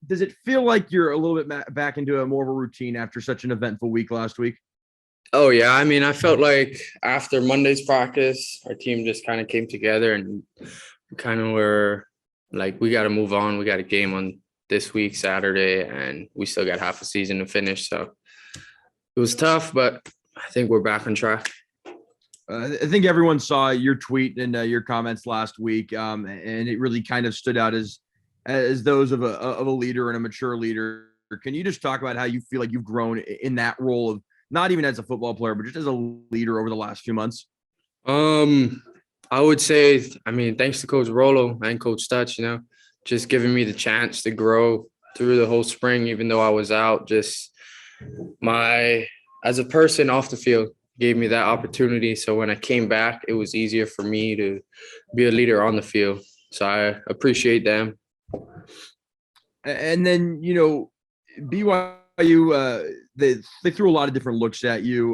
does it feel like you're a little bit back into a more of a routine after such an eventful week last week? Oh yeah, I mean, I felt like after Monday's practice, our team just kind of came together and kind of were like, we got to move on. We got a game on this week, Saturday, and we still got half a season to finish. So it was tough, but I think we're back on track. I think everyone saw your tweet and your comments last week, and it really kind of stood out as those of a leader and a mature leader. Can you just talk about how you feel like you've grown in that role of not even as a football player, but just as a leader over the last few months? I would say, I mean, thanks to Coach Rolo and Coach Stutz, just giving me the chance to grow through the whole spring, even though I was out. Just as a person off the field, gave me that opportunity. So when I came back, it was easier for me to be a leader on the field. So I appreciate them. And then, BYU, they threw a lot of different looks at you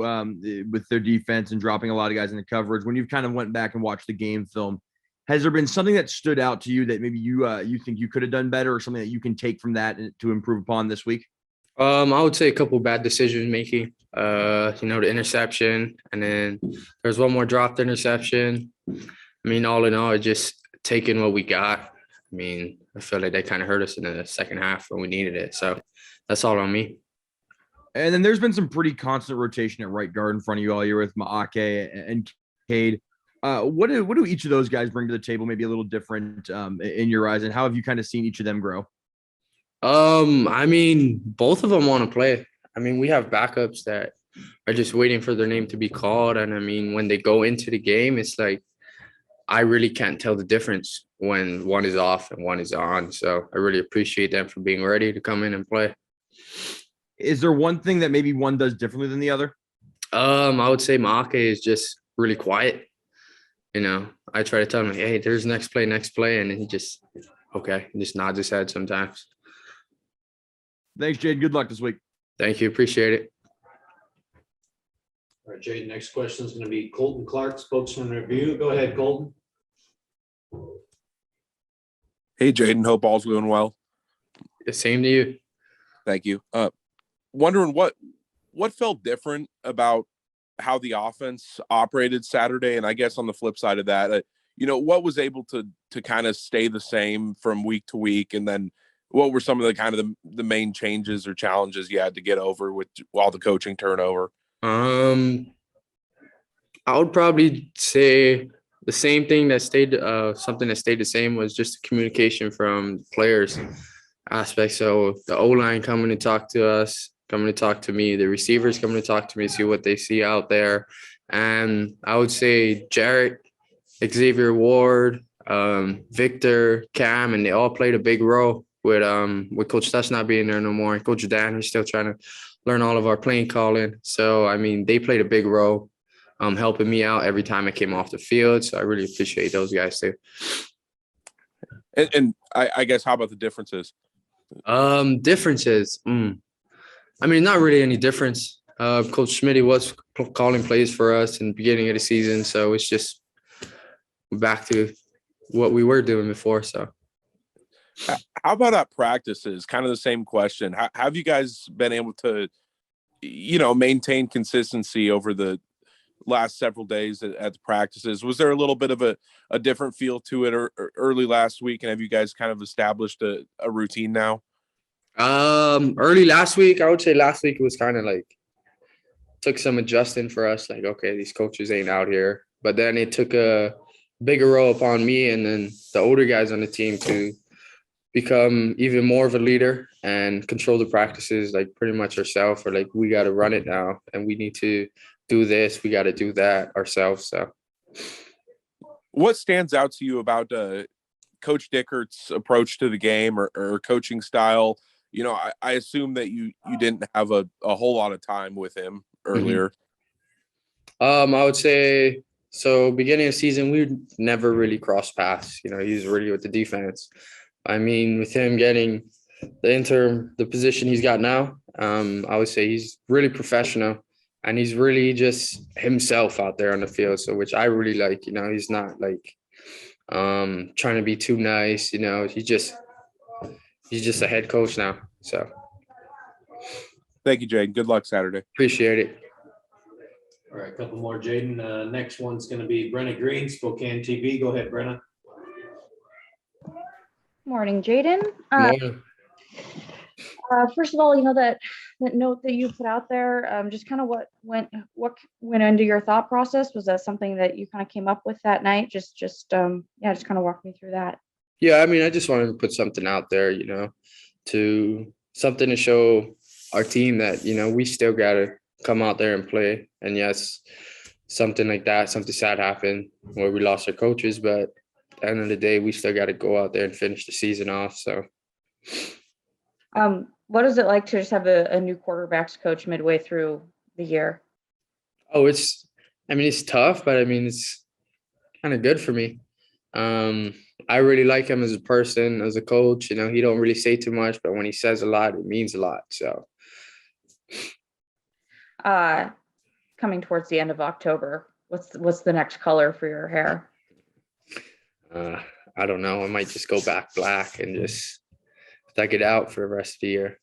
with their defense and dropping a lot of guys in the coverage. When you've kind of went back and watched the game film, has there been something that stood out to you that maybe you think you could have done better, or something that you can take from that to improve upon this week? I would say a couple of bad decision making. The interception, and then there's one more dropped interception. I mean, all in all, just taking what we got. I mean, I feel like they kind of hurt us in the second half when we needed it. So that's all on me. And then there's been some pretty constant rotation at right guard in front of you all year with Maake and Cade. What do each of those guys bring to the table? Maybe a little different in your eyes, and how have you kind of seen each of them grow? I mean, both of them want to play. I mean, we have backups that are just waiting for their name to be called. And I mean, when they go into the game, it's like, I really can't tell the difference when one is off and one is on. So I really appreciate them for being ready to come in and play. Is there one thing that maybe one does differently than the other? I would say Maake is just really quiet. I try to tell him, hey, there's next play. And he just nods his head sometimes. Thanks, Jayden. Good luck this week. Thank you. Appreciate it. All right, Jayden, next question is going to be Colton Clark, spokesman review. Go ahead, Colton. Hey, Jayden. Hope all's doing well. The same to you. Thank you. Wondering what felt different about how the offense operated Saturday, and I guess on the flip side of that, what was able to kind of stay the same from week to week, and then what were some of the kind of the main changes or challenges you had to get over with all the coaching turnover? I would probably say the same thing that stayed, something that stayed the same was just the communication from players aspect. So the O-line coming to talk to us, coming to talk to me, the receivers coming to talk to me, see what they see out there. And I would say Jarrett, Xavier Ward, Victor, Cam, and they all played a big role with Coach Stutz not being there no more. And Coach Dan is still trying to learn all of our playing calling. So, I mean, they played a big role helping me out every time I came off the field. So I really appreciate those guys too. And I guess, how about the differences? Differences. I mean, not really any difference. Coach Schmitty was calling plays for us in the beginning of the season. So it's just back to what we were doing before. So. How about at practices? Kind of the same question. How have you guys been able to, maintain consistency over the last several days at the practices? Was there a little bit of a different feel to it or early last week? And have you guys kind of established a routine now? Early last week, I would say last week was kind of like, took some adjusting for us. Like, okay, these coaches ain't out here. But then it took a bigger role upon me and then the older guys on the team to become even more of a leader and control the practices, like pretty much ourselves, or like, we got to run it now and we need to do this, we got to do that ourselves. So what stands out to you about Coach Dickert's approach to the game or coaching style? I assume that you didn't have a whole lot of time with him earlier. I would say, so beginning of season, we never really crossed paths. He was really with the defense. I mean, with him getting the position he's got now, I would say he's really professional and he's really just himself out there on the field. So, which I really like, he's not like trying to be too nice, he's just a head coach now. So Thank you, Jayden. Good luck Saturday. appreciate it. All right, a couple more, Jayden. Next one's going to be Brenna Green, Spokane TV. Go ahead, Brenna. Morning, Jayden. Morning. First of all, that note that you put out there, just kind of what went into your thought process. Was that something that you kind of came up with that night? Just kind of walk me through that. Yeah, I mean, I just wanted to put something out there, something to show our team that, we still got to come out there and play. And yes, something like that, something sad happened where we lost our coaches, but at the end of the day, we still got to go out there and finish the season off. So, what is it like to just have a new quarterbacks coach midway through the year? oh, it's tough, but it's kind of good for me. I really like him as a person, as a coach. He don't really say too much, but when he says a lot, it means a lot. So, Coming towards the end of October, what's the next color for your hair? I don't know. I might just go back black and just thug it out for the rest of the year.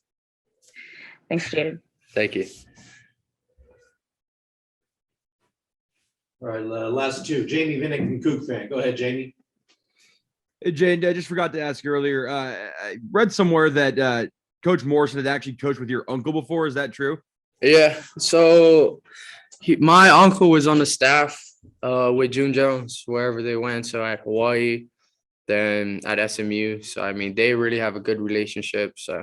Thanks, Jayden. Thank you. All right, last two, Jamie Vinnick and Kook fan. Go ahead, Jamie. Hey, Jayden, I just forgot to ask earlier. I read somewhere that Coach Morrison had actually coached with your uncle before. Is that true? Yeah. So my uncle was on the staff with June Jones wherever they went. So at Hawaii, then at SMU. So they really have a good relationship. So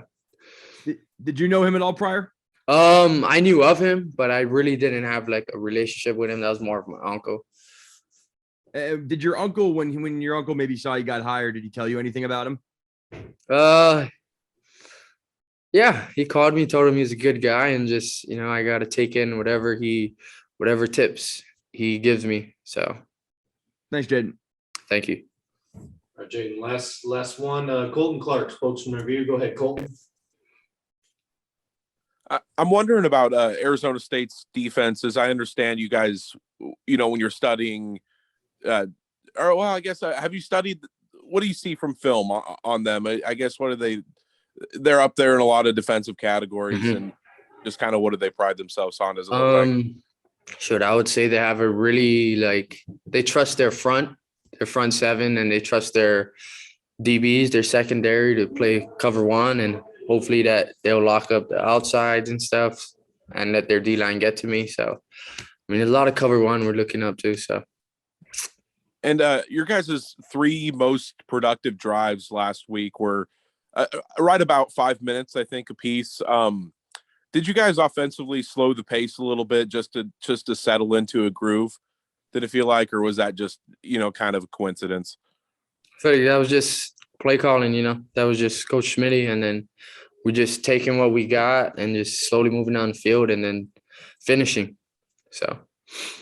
Did you know him at all prior? I knew of him, but I really didn't have like a relationship with him. That was more of my uncle. Did your uncle, when your uncle maybe saw you got hired, did he tell you anything about him? Yeah, he called me, told him he's a good guy, and just I got to take in whatever tips he gives me. So, Thanks, Jayden. thank you. All right, Jayden, last one, Colton Clark, spokesman review. Go ahead, Colton. I'm wondering about Arizona State's defense. As I understand, you guys, when you're studying, I guess, have you studied? What do you see from film on them? I guess what are they? They're up there in a lot of defensive categories, and just kind of what do they pride themselves on? As it look like? Sure, I would say they have a really they trust their front seven, and they trust their DBs, their secondary to play cover one, and hopefully that they'll lock up the outsides and stuff and let their D-line get to me. So, a lot of cover one we're looking up to. So, and your guys' 3 most productive drives last week were right about 5 minutes, I think, apiece. Did you guys offensively slow the pace a little bit just to settle into a groove? Did it feel like, or was that just kind of a coincidence? I feel like that was just play calling. That was just Coach Schmitty, and then we just taking what we got and just slowly moving down the field and then finishing. So,